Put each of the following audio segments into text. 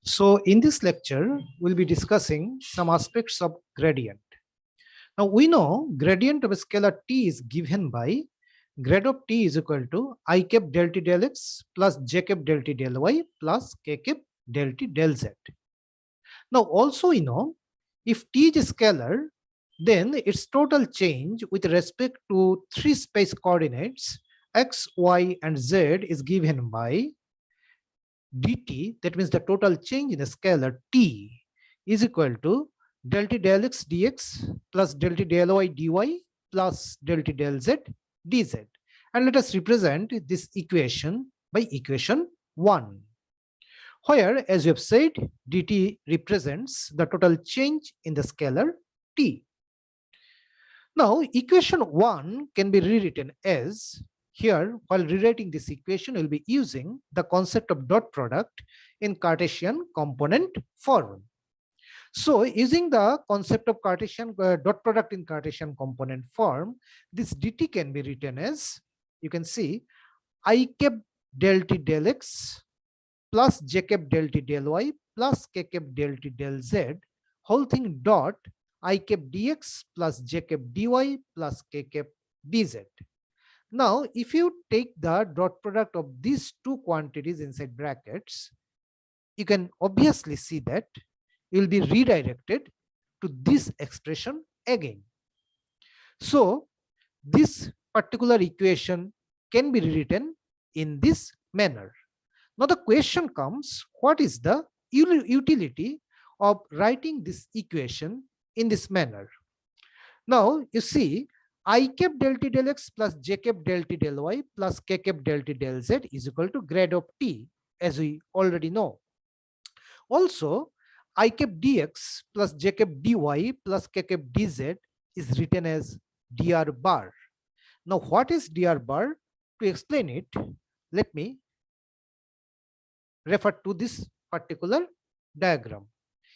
So in this lecture, we'll be discussing some aspects of gradient. Now we know gradient of a scalar t is given by grad of t is equal to I cap del t del x plus j cap del t del y plus k cap del t del z. Now also we know if t is a scalar, then its total change with respect to three space coordinates x, y, and z is given by dt, that means the total change in a scalar t is equal to del t del x dx plus del t del y dy plus del t del z dz. And let us represent this equation by equation 1, where, as we have said, dt represents the total change in the scalar t. Now, equation 1 can be rewritten as, here, while rewriting this equation, we'll be using the concept of dot product in Cartesian component form. So, using the concept of Cartesian dot product in Cartesian component form, this dt can be written as, you can see, I cap del t del x plus j cap del t del y plus k cap del t del z, whole thing dot I cap dx plus j cap dy plus k cap dz. Now, if you take the dot product of these two quantities inside brackets, you can obviously see that it will be redirected to this expression again. So, this particular equation can be rewritten in this manner. Now, the question comes, what is the utility of writing this equation in this manner? Now, you see, I cap del t del x plus j cap del t del y plus k cap del t del z is equal to grad of t, as we already know. Also, I cap dx plus j cap dy plus k cap dz is written as dr bar. Now, what is dr bar? To explain it, let me refer to this particular diagram.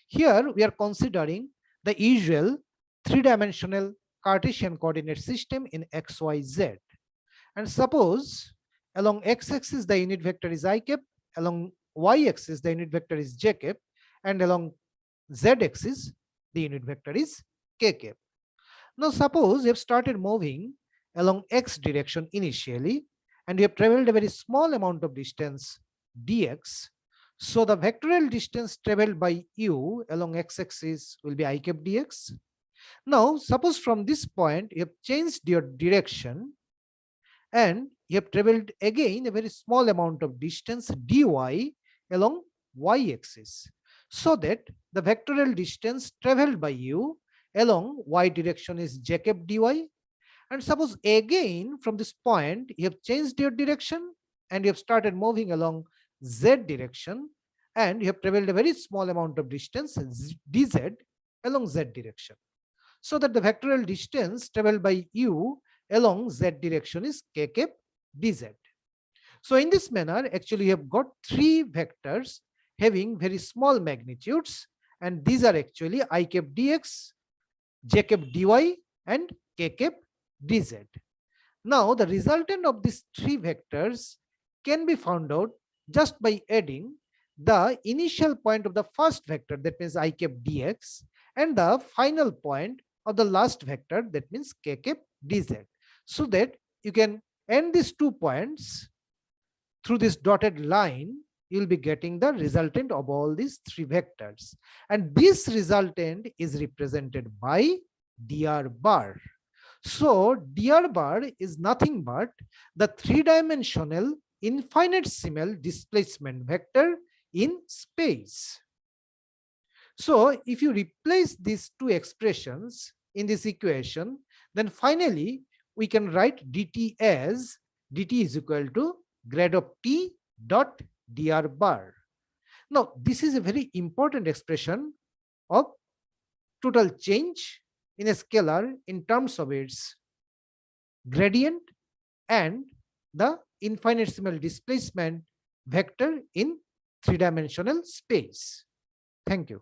Here, we are considering the usual three-dimensional Cartesian coordinate system in x, y, z. And suppose along x-axis the unit vector is I cap, along y-axis the unit vector is j cap, and along z-axis the unit vector is k cap. Now suppose you have started moving along x direction initially, and you have traveled a very small amount of distance dx. So the vectorial distance traveled by you along x-axis will be I cap dx. Now, suppose from this point you have changed your direction and you have traveled again a very small amount of distance dy along y-axis, so that the vectorial distance traveled by you along y direction is j cap dy. And suppose again from this point you have changed your direction and you have started moving along z direction, and you have traveled a very small amount of distance dz along z direction, so that the vectorial distance traveled by you along z direction is k cap dz. So in this manner, actually you have got three vectors having very small magnitudes, and these are actually I cap dx, j cap dy, and k cap dz. Now the resultant of these three vectors can be found out just by adding the initial point of the first vector, that means I cap dx, and the final point of the last vector, that means k cap dz, so that you can end these 2 points through this dotted line. You will be getting the resultant of all these three vectors, and this resultant is represented by dr bar. So dr bar is nothing but the three-dimensional infinitesimal displacement vector in space. So if you replace these two expressions in this equation, then finally we can write dt as dt is equal to grad of t dot dr bar. Now this is a very important expression of total change in a scalar in terms of its gradient and the infinitesimal displacement vector in three-dimensional space. Thank you.